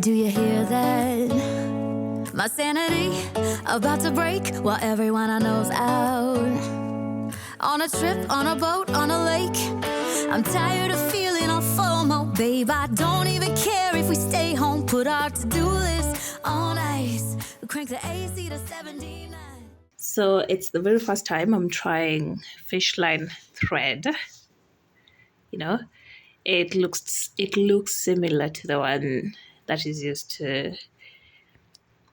Do you hear that? My sanity about to break while everyone I know's out. On a trip, on a boat, on a lake. I'm tired of feeling all FOMO. Babe, I don't even care if we stay home. Put our to-do list on ice. Crank the AC to 79. So it's the very first time I'm trying fish line thread. You know, it looks similar to the one that is used to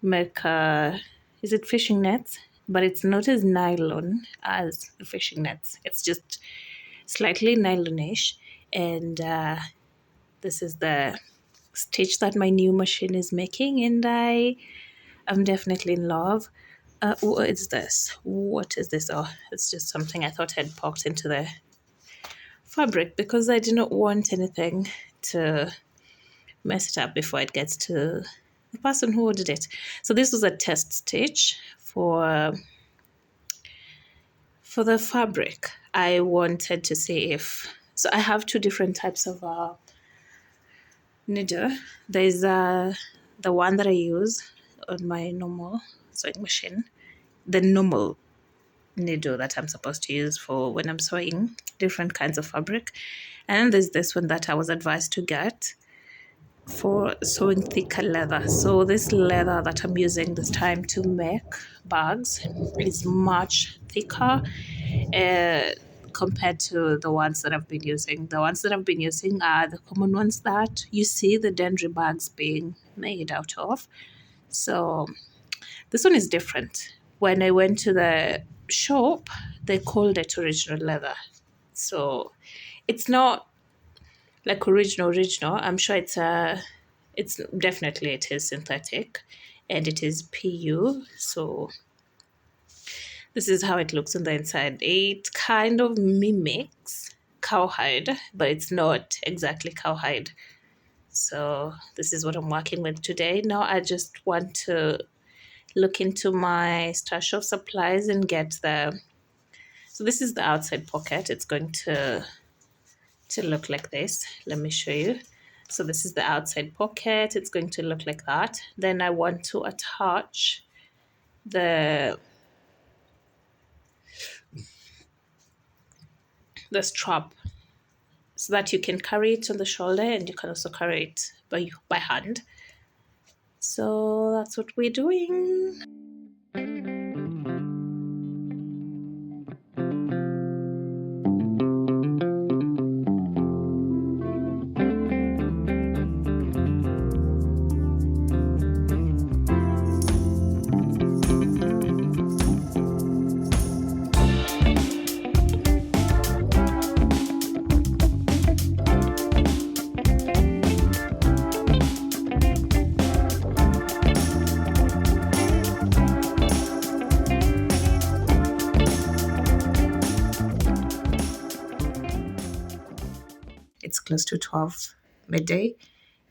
make is it fishing nets? But it's not as nylon as the fishing nets. It's just slightly nylonish, and this is the stitch that my new machine is making, and I'm definitely in love. What is this? What is this? Oh, it's just something I thought had popped into the fabric because I do not want anything to mess it up before it gets to the person who ordered it. So this was a test stitch for the fabric. I wanted to see if, so I have two different types of needle. There's the one that I use on my normal sewing machine, the normal needle that I'm supposed to use for when I'm sewing different kinds of fabric. And there's this one that I was advised to get for sewing thicker leather. So this leather that I'm using this time to make bags is much thicker compared to the ones that I've been using. The ones that I've been using are the common ones that you see the Dendri bags being made out of. So this one is different. When I went to the shop, they called it original leather. So it's not like original. I'm sure it is synthetic, and it is PU. So this is how it looks on the inside. It kind of mimics cowhide, but it's not exactly cowhide. So this is what I'm working with today. Now I just want to look into my stash of supplies and get so this is the outside pocket. It's going to look like this. Let me show you. So this is the outside pocket. It's going to look like that. Then I want to attach the strap so that you can carry it on the shoulder, and you can also carry it by hand. So that's what we're doing. It's close to 12 midday,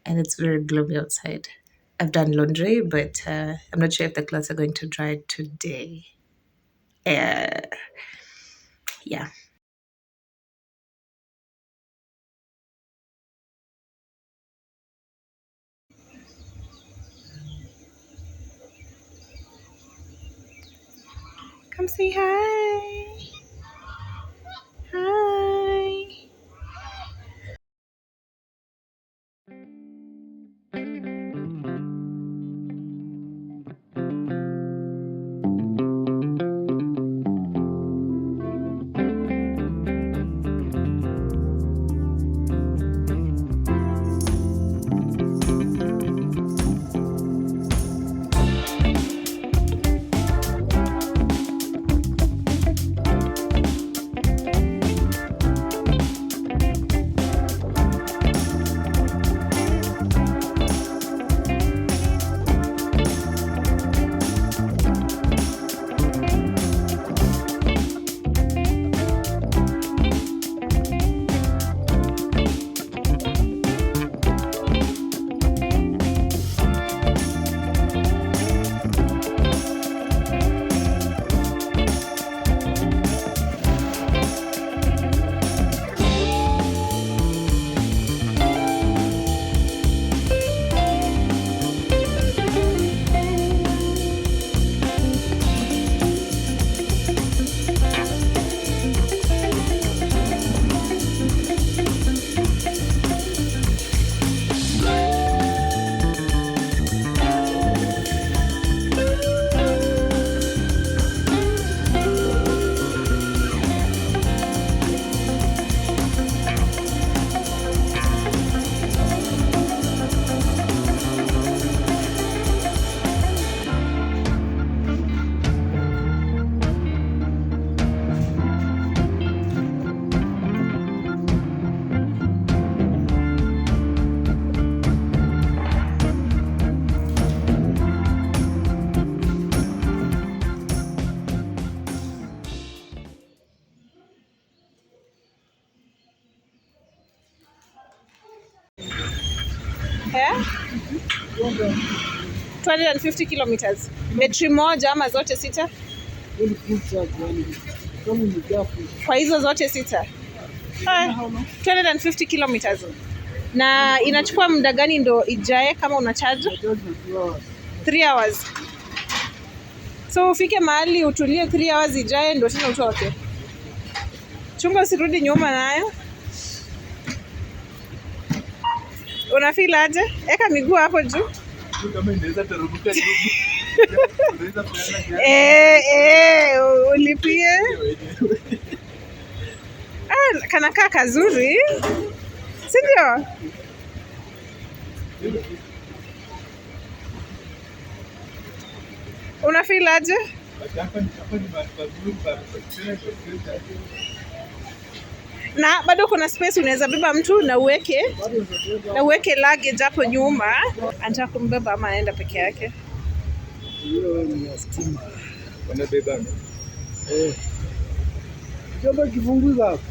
and it's very gloomy outside. I've done laundry, but I'm not sure if the clothes are going to dry today. Yeah. Come say hi. Hi. Yeah? 250 kilometers. Betri moja ama zote sita? Kwa hizo zote sita. 250 kilometers. Na inachukua muda gani ndo ijae kama una charge? 3 hours. So ufike mahali utulie 3 hours ijae ndo tena utoke. Chunga usirudi nyuma nayo. Unafeel aje? Eka miguu hapo juu. Kama inaweza taruka juu. Ulipie. Kanakaa kazuri. Si ndio? Unafeel aje? Na bado kuna space unaweza beba mtu na uweke luggage hapo nyuma. Anataka kumbeba ama anaenda peke yake? Hiyo ni ya stima. Wanabeba. Chombo kifunguza hapo.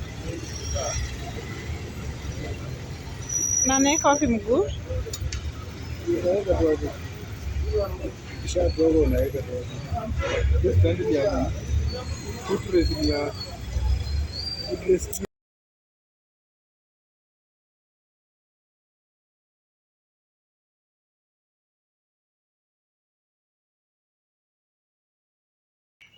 Na naweka wapi mguu? Unaweka tu hapo. Kisha tu unaweka tu hapo. Hiyo stand ya footrest ni ya footrest.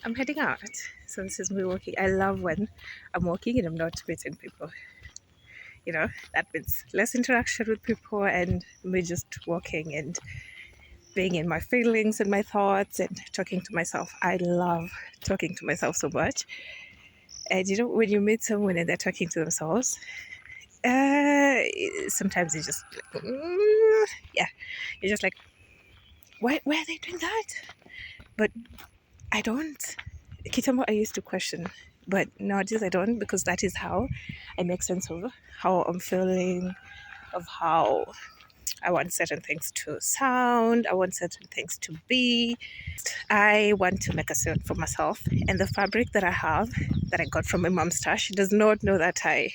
I'm heading out. So this is me walking. I love when I'm walking and I'm not meeting people. You know, that means less interaction with people and me just walking and being in my feelings and my thoughts and talking to myself. I love talking to myself so much. And you know, when you meet someone and they're talking to themselves, sometimes you just like, yeah, you're just like, why are they doing that? But I don't. Kitambo, I used to question, but nowadays I don't, because that is how I make sense of how I'm feeling, of how I want certain things to sound, I want certain things to be. I want to make a suit for myself, and the fabric that I have, that I got from my mom's stash, she does not know that I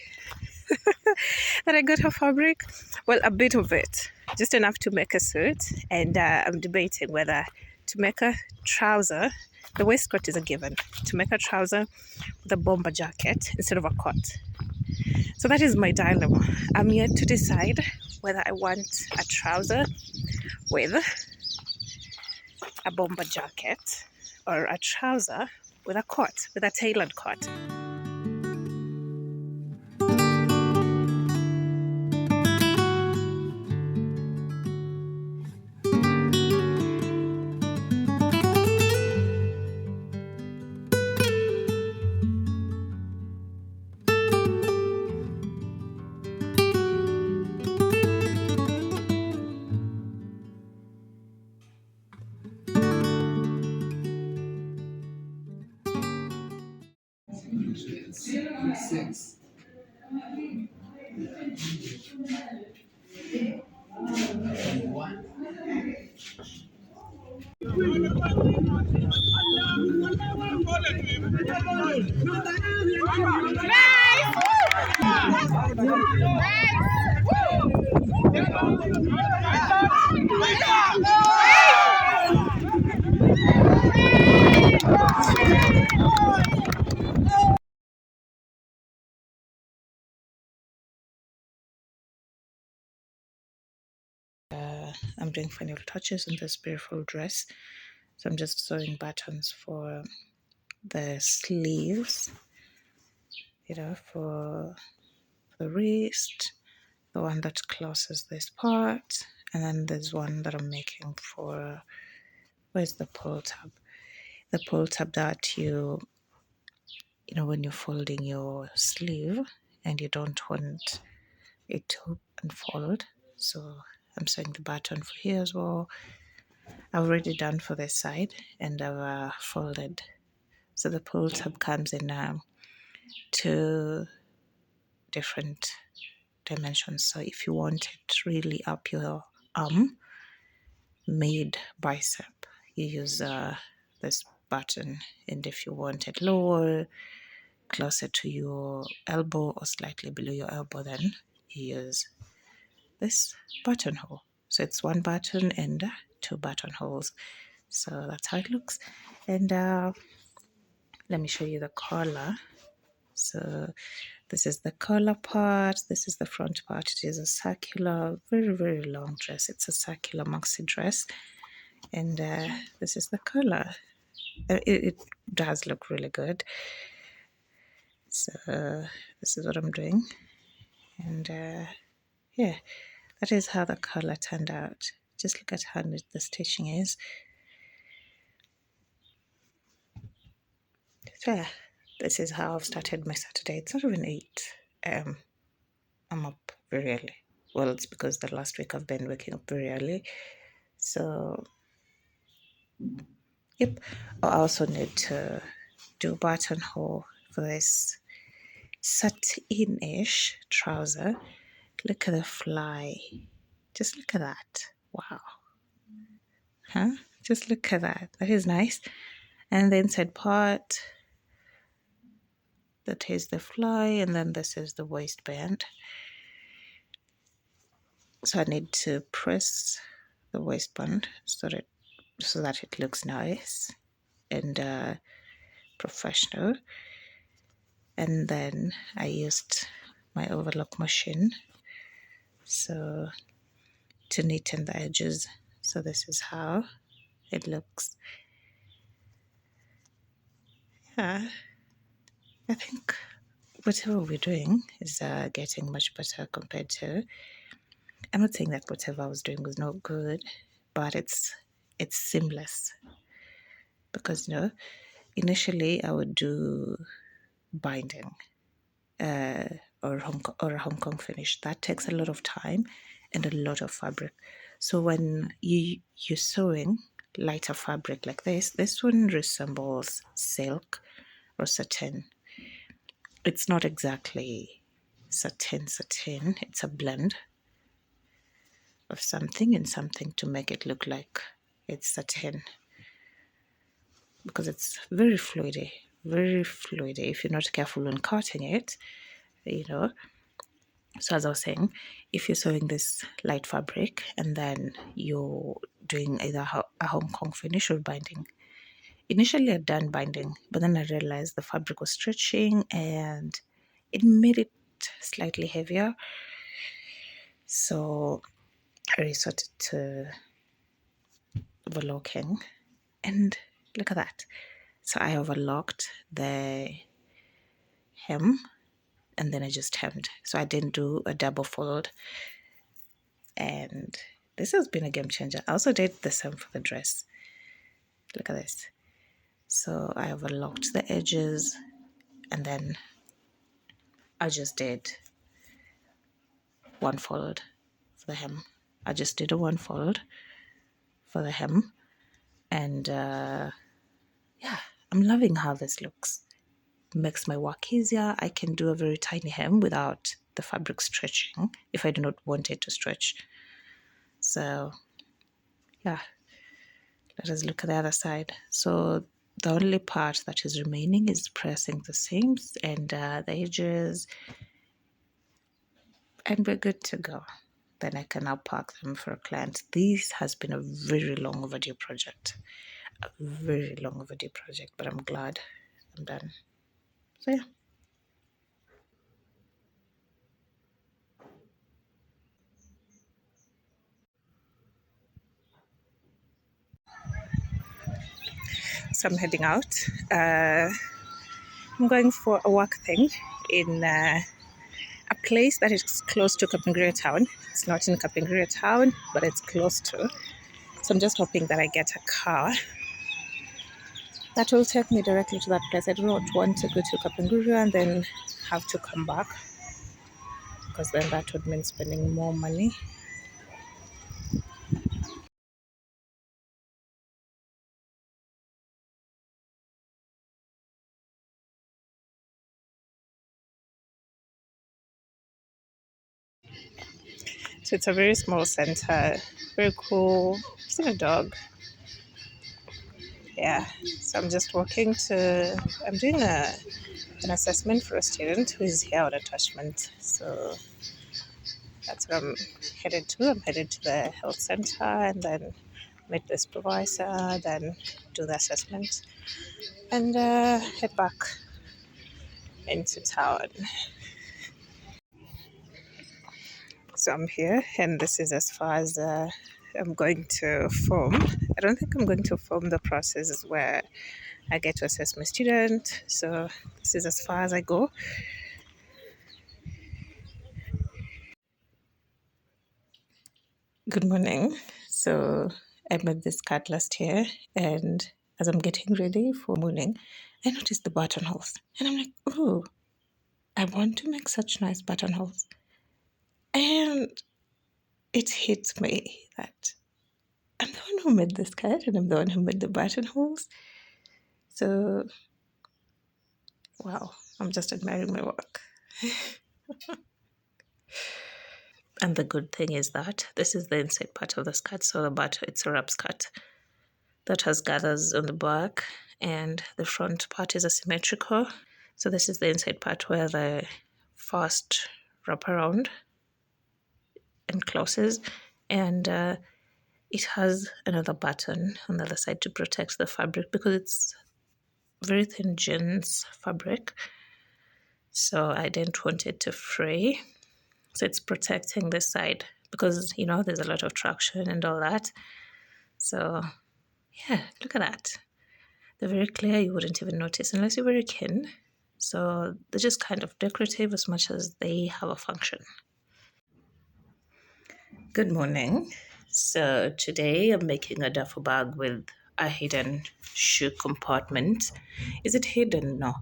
got her fabric. Well, a bit of it, just enough to make a suit, and I'm debating whether to make a trouser. The waistcoat is a given. To make a trouser with a bomber jacket instead of a coat. So that is my dilemma. I'm yet to decide whether I want a trouser with a bomber jacket or a trouser with a coat, with a tailored coat. Six. I'm doing final touches on this beautiful dress. So I'm just sewing buttons for the sleeves, you know, for the wrist, the one that closes this part, and then there's one that I'm making for, where's the pull tab? The pull tab that you know, when you're folding your sleeve and you don't want it to unfold. So I'm sewing the button for here as well. I've already done for this side, and I've folded. So the pull tab comes in 2 different dimensions. So if you want it really up your arm, mid bicep, you use this button, and if you want it lower, closer to your elbow or slightly below your elbow, then you use this buttonhole. So it's one button and two buttonholes. So that's how it looks. And let me show you the collar. So this is the collar part. This is the front part. It is a circular, very, very long dress. It's a circular maxi dress. And this is the collar. It does look really good. So this is what I'm doing. And yeah, that is how the collar turned out. Just look at how neat the stitching is. So yeah, this is how I've started my Saturday. It's not even 8 a.m. I'm up very early. Well, it's because the last week I've been waking up very early. So, yep. I also need to do a buttonhole for this satin-ish trouser. Look at the fly. Just look at that. Wow. Huh? Just look at that. That is nice. And the inside part, that is the fly, and then this is the waistband. So I need to press the waistband so that it looks nice and professional. And then I used my overlock machine so to neaten the edges. So this is how it looks. Yeah, I think whatever we're doing is getting much better compared to. I'm not saying that whatever I was doing was not good, but it's seamless. Because initially I would do binding or a Hong Kong finish. That takes a lot of time and a lot of fabric. So when you're sewing lighter fabric like this one resembles silk or satin. It's not exactly satin. It's a blend of something and something to make it look like it's satin, because it's very fluidy. If you're not careful when cutting it, So as I was saying, if you're sewing this light fabric and then you're doing either a Hong Kong finish or binding. Initially I'd done binding, but then I realized the fabric was stretching and it made it slightly heavier. So I resorted to overlocking, and look at that. So I overlocked the hem and then I just hemmed. So I didn't do a double fold, and this has been a game changer. I also did the same for the dress. Look at this. So I overlocked the edges and then I just did one fold for the hem. I just did a one fold for the hem, and yeah, I'm loving how this looks. Makes my work easier. I can do a very tiny hem without the fabric stretching if I do not want it to stretch. So yeah, let us look at the other side. So the only part that is remaining is pressing the seams and the edges, and we're good to go. Then I can now pack them for a client. This has been a very long overdue project. But I'm glad I'm done. So yeah. So I'm heading out. I'm going for a work thing in a place that is close to Kapingria town. It's not in Kapingria town, but it's close to. So I'm just hoping that I get a car that will take me directly to that place. I do not want to go to Kapingria and then have to come back, because then that would mean spending more money. So it's a very small center, very cool. It's a dog. Yeah. So I'm just I'm doing an assessment for a student who is here on attachment. So That's what I'm headed to. I'm headed to the health center and then meet the supervisor, then do the assessment, and head back into town. So I'm here, and this is as far as I'm going to film. I don't think I'm going to film the process where I get to assess my student. So this is as far as I go. Good morning. So I met this cat last year, and as I'm getting ready for morning, I noticed the buttonholes, and I'm like, oh, I want to make such nice buttonholes. And it hits me that I'm the one who made this cat, and I'm the one who made the buttonholes. So, wow, I'm just admiring my work. And the good thing is that this is the inside part of the skirt. So the butt, it's a wrap skirt that has gathers on the back, and the front part is asymmetrical. So this is the inside part where the first wrap around and closes, and it has another button on the other side to protect the fabric because it's very thin jeans fabric. So I didn't want it to fray. So it's protecting this side because, you know, there's a lot of traction and all that. So yeah, look at that. They're very clear. You wouldn't even notice unless you're very keen. So they're just kind of decorative as much as they have a function. Good morning. So today I'm making a duffel bag with a hidden shoe compartment. Is it hidden? No.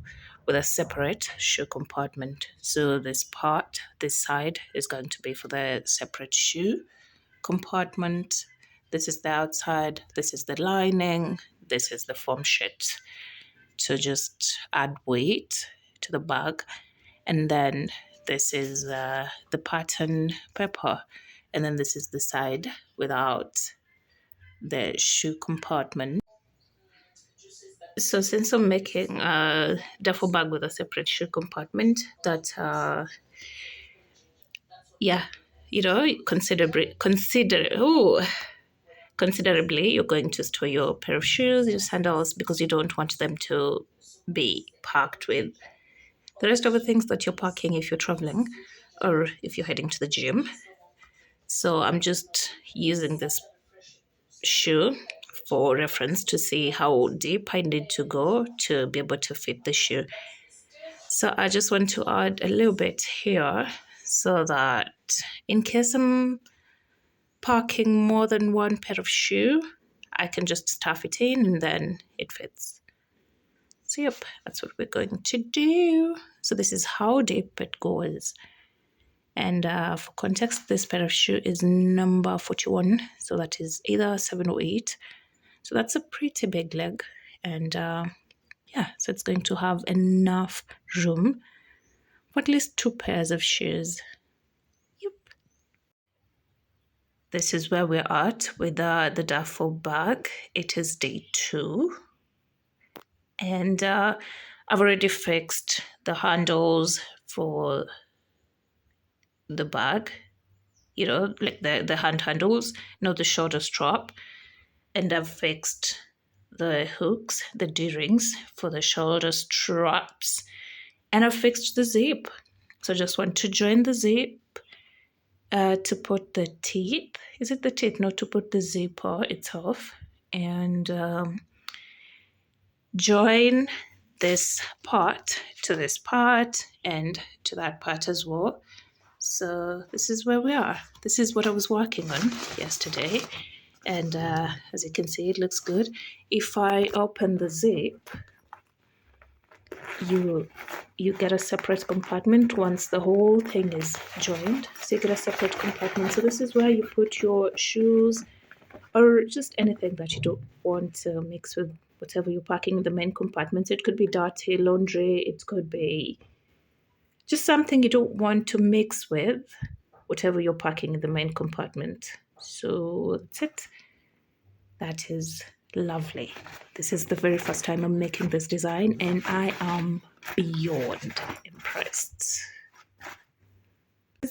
With a separate shoe compartment. So this part, this side, is going to be for the separate shoe compartment. This is the outside, this is the lining, this is the foam sheet to just add weight to the bag. And then this is the pattern paper. And then this is the side without the shoe compartment. So since I'm making a duffel bag with a separate shoe compartment, that considerably you're going to store your pair of shoes, your sandals, because you don't want them to be packed with the rest of the things that you're packing if you're traveling or if you're heading to the gym. So I'm just using this shoe for reference to see how deep I need to go to be able to fit the shoe. So I just want to add a little bit here so that in case I'm packing more than one pair of shoe, I can just stuff it in and then it fits. So yep, that's what we're going to do. So this is how deep it goes. And for context, this pair of shoe is number 41. So that is either 7 or 8. So that's a pretty big leg. And yeah, so it's going to have enough room for at least 2 pairs of shoes. Yep. This is where we're at with the duffel bag. It is day 2. And I've already fixed the handles for the bag, you know, like the hand handles, not the shoulder strap. And I've fixed the hooks, the D-rings for the shoulder straps. And I've fixed the zip. So I just want to join the zip to put the teeth. Is it the teeth? No, to put the zipper itself. And join this part to this part and to that part as well. So this is where we are. This is what I was working on yesterday. And as you can see, it looks good. If I open the zip, you get a separate compartment once the whole thing is joined. So you get a separate compartment. So this is where you put your shoes or just anything that you don't want to mix with whatever you're packing in the main compartment. So it could be dirty laundry. It could be just something you don't want to mix with whatever you're packing in the main compartment. So that's it. That is lovely. This is the very first time I'm making this design and I am beyond impressed.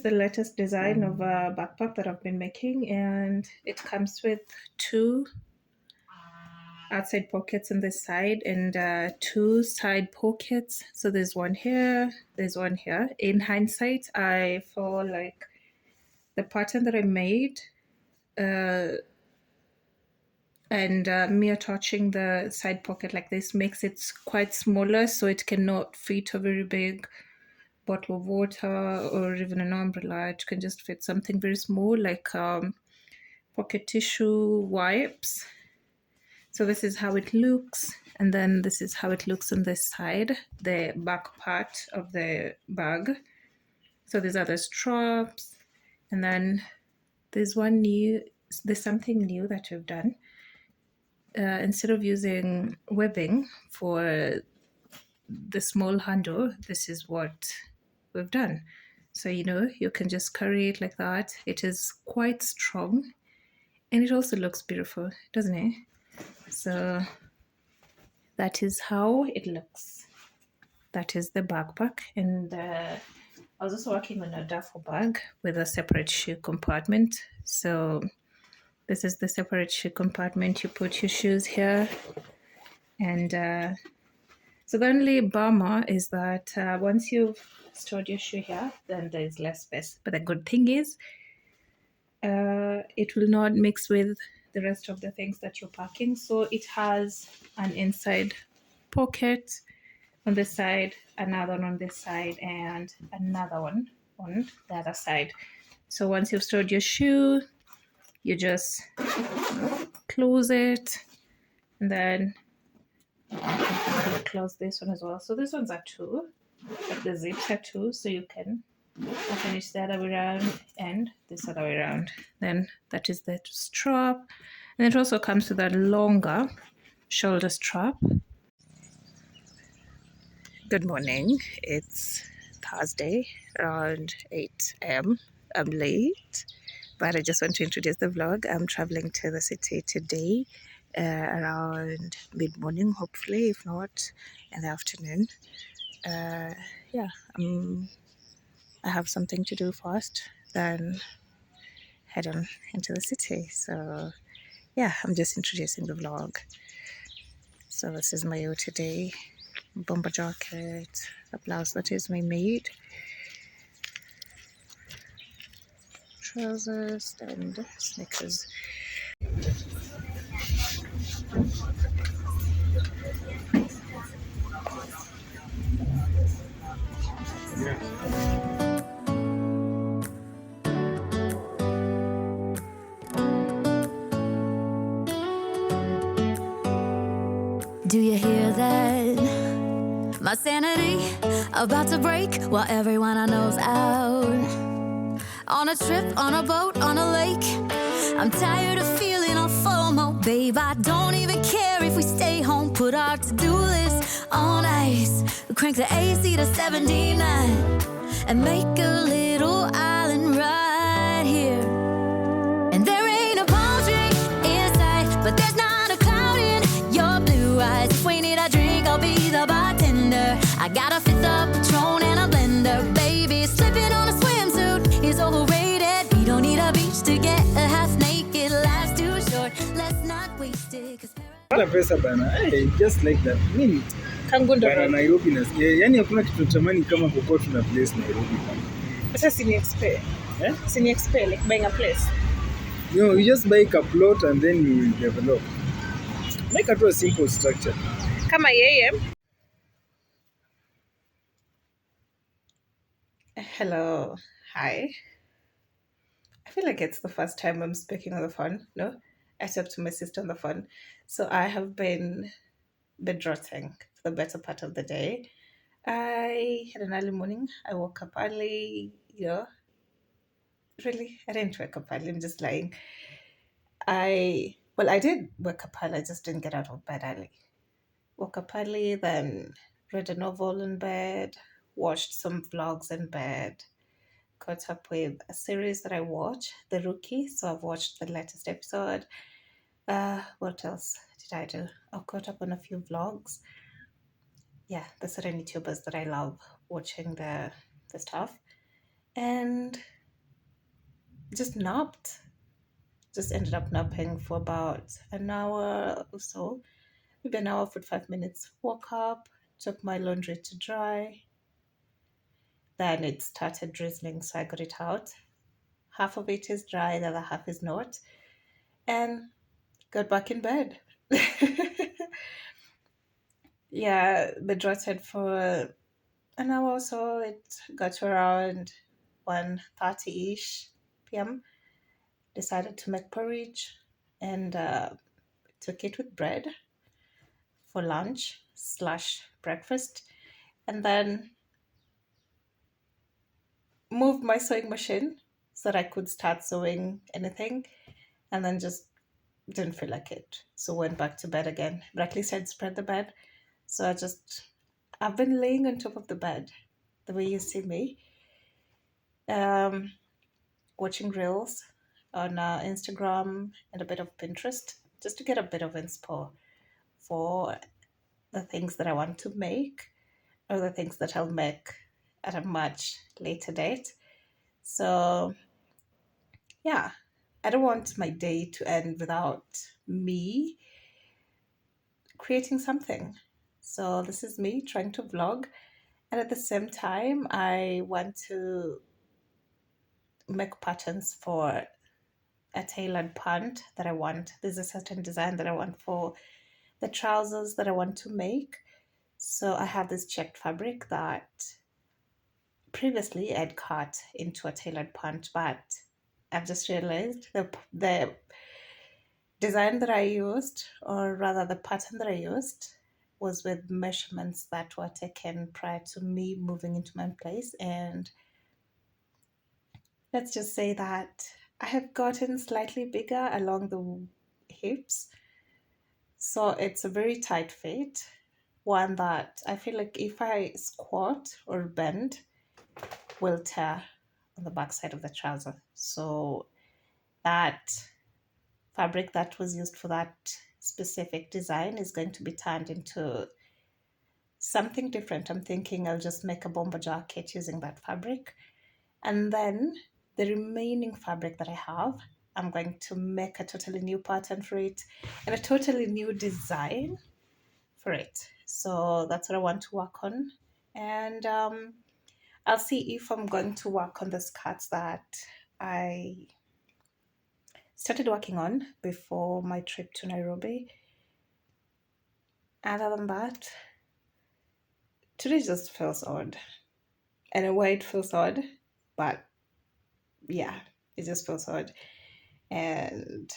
the latest design of a backpack that I've been making, and it comes with 2 outside pockets on this side and 2 side pockets. So there's one here, there's one here. In hindsight, I feel like the pattern that I made and me attaching the side pocket like this makes it quite smaller, so it cannot fit a very big bottle of water or even an umbrella. It can just fit something very small like pocket tissue, wipes. So this is how it looks, and then this is how it looks on this side, the back part of the bag. So these are the straps, and then there's something new that we've done. Instead of using webbing for the small handle, this is what we've done. So, you can just carry it like that. It is quite strong, and it also looks beautiful, doesn't it? So that is how it looks. That is the backpack. And I was also working on a duffel bag with a separate shoe compartment. So this is the separate shoe compartment. You put your shoes here. And so the only bummer is that once you've stored your shoe here, then there's less space. But the good thing is it will not mix with the rest of the things that you're packing. So it has an inside pocket on this side, another one on this side, and another one on the other side. So once you've stored your shoe, you just close it, and then you close this one as well. So these ones are 2, like the zips are 2, so you can open it the other way around and this other way around. Then that is the strap, and it also comes with a longer shoulder strap. Good morning. It's Thursday around 8 a.m. I'm late, but I just want to introduce the vlog. I'm traveling to the city today around mid-morning, hopefully, if not in the afternoon. Yeah, I have something to do first, then head on into the city. So yeah, I'm just introducing the vlog. So this is my out today. Bomber jacket, a blouse that is my made, trousers and sneakers. Do you hear that? My sanity about to break while everyone I know's out. On a trip, on a boat, on a lake. I'm tired of feeling all FOMO. Babe, I don't even care if we stay home. Put our to-do list on ice. Crank the AC to 79 and make a little island right here. And there ain't a palm tree in sight, but there's not a cloud in your blue eyes. If we need a drink, I'll be the bartender. I got a 5th of Patron and a blender. Baby, slipping on a swimsuit is overrated. We don't need a beach to get a half naked. Life's too short, let's not waste it. Kuna pesa bana, just like that. Mimi bana Nairobi nasikia, yani hakuna kitu tamani kama kokote na place Nairobi bana. Sasa si expect. Si expect like buying a place. You just buy a plot and then you develop. Make a simple structure. Kama yeye. Hello. Hi. I feel like it's the first time I'm speaking on the phone. No? I talked to my sister on the phone. So I have been bedrotting for the better part of the day. I had an early morning. I woke up early, Really? I didn't wake up early. I'm just lying. I did wake up early. I just didn't get out of bed early. Woke up early, then read a novel in bed, watched some vlogs in bed, caught up with a series that I watch, The Rookie. So I've watched the latest episode. What else did I do? I caught up on a few vlogs. The certain YouTubers that I love watching the stuff. And just napped. Just ended up napping for about an hour or so, maybe an hour, 45 minutes. Woke up, took my laundry to dry. Then it started drizzling, so I got it out. Half of it is dry, the other half is not. And got back in bed. Yeah, bed rested for an hour or so. It got to around 1:30-ish p.m. Decided to make porridge and took it with bread for lunch / breakfast, and then moved my sewing machine so that I could start sewing anything, and then just didn't feel like it, so went back to bed again. But at least I'd spread the bed, so I've been laying on top of the bed the way you see me, watching reels on Instagram and a bit of Pinterest, just to get a bit of inspo for the things that I want to make or the things that I'll make at a much later date. So, yeah, I don't want my day to end without me creating something. So, this is me trying to vlog. And at the same time, I want to make patterns for a tailored pant that I want. There's a certain design that I want for the trousers that I want to make. So I have this checked fabric that previously I'd cut into a tailored pant, but I've just realized the design that I used, or rather the pattern that I used, was with measurements that were taken prior to me moving into my place. And let's just say that I have gotten slightly bigger along the hips. So it's a very tight fit, one that I feel like if I squat or bend, will tear on the backside of the trouser. So that fabric that was used for that specific design is going to be turned into something different. I'm thinking I'll just make a bomber jacket using that fabric. And then the remaining fabric that I have, I'm going to make a totally new pattern for it and a totally new design for it. So that's what I want to work on. And I'll see if I'm going to work on the skirts that I started working on before my trip to Nairobi. Other than that, today just feels odd. And in a way it feels odd, but yeah, it just feels odd. And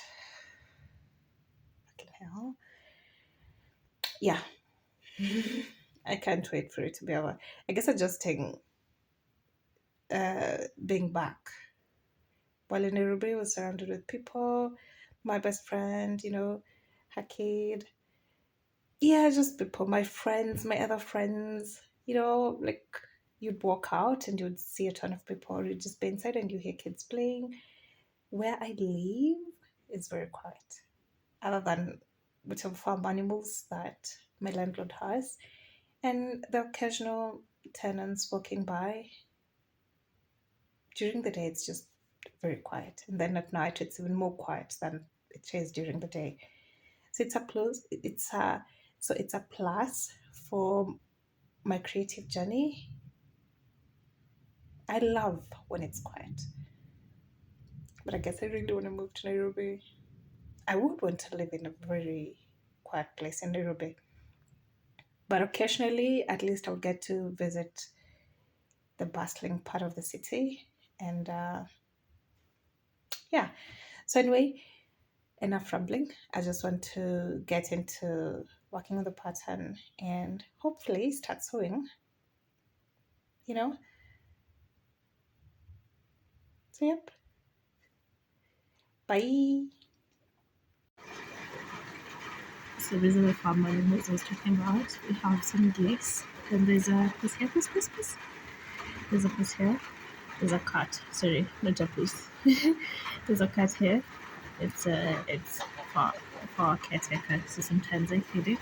fucking hell. Yeah. I can't wait for it to be over. I guess adjusting being back. While in Nairobi, I was surrounded with people, my best friend, her kid. Yeah, just people, my friends, my other friends, like you'd walk out and you'd see a ton of people, or you'd just be inside and you hear kids playing. Where I live is very quiet, other than whatever farm animals that my landlord has, and the occasional tenants walking by. During the day, it's just very quiet, and then at night, it's even more quiet than it is during the day. So it's a plus. It's a plus for my creative journey. I love when it's quiet, but I guess I really want to move to Nairobi. I would want to live in a very quiet place in Nairobi, but occasionally, at least I'll get to visit the bustling part of the city. And yeah, so anyway, enough rambling. I just want to get into working on the pattern and hopefully start sewing, So yep, bye. So these are the farm animals I was talking about. We have some geese. Then there's a puss here, puss. There's a puss here. There's a cat. Sorry, not a puss. There's a cat here. It's for our caretaker, so sometimes I feed it.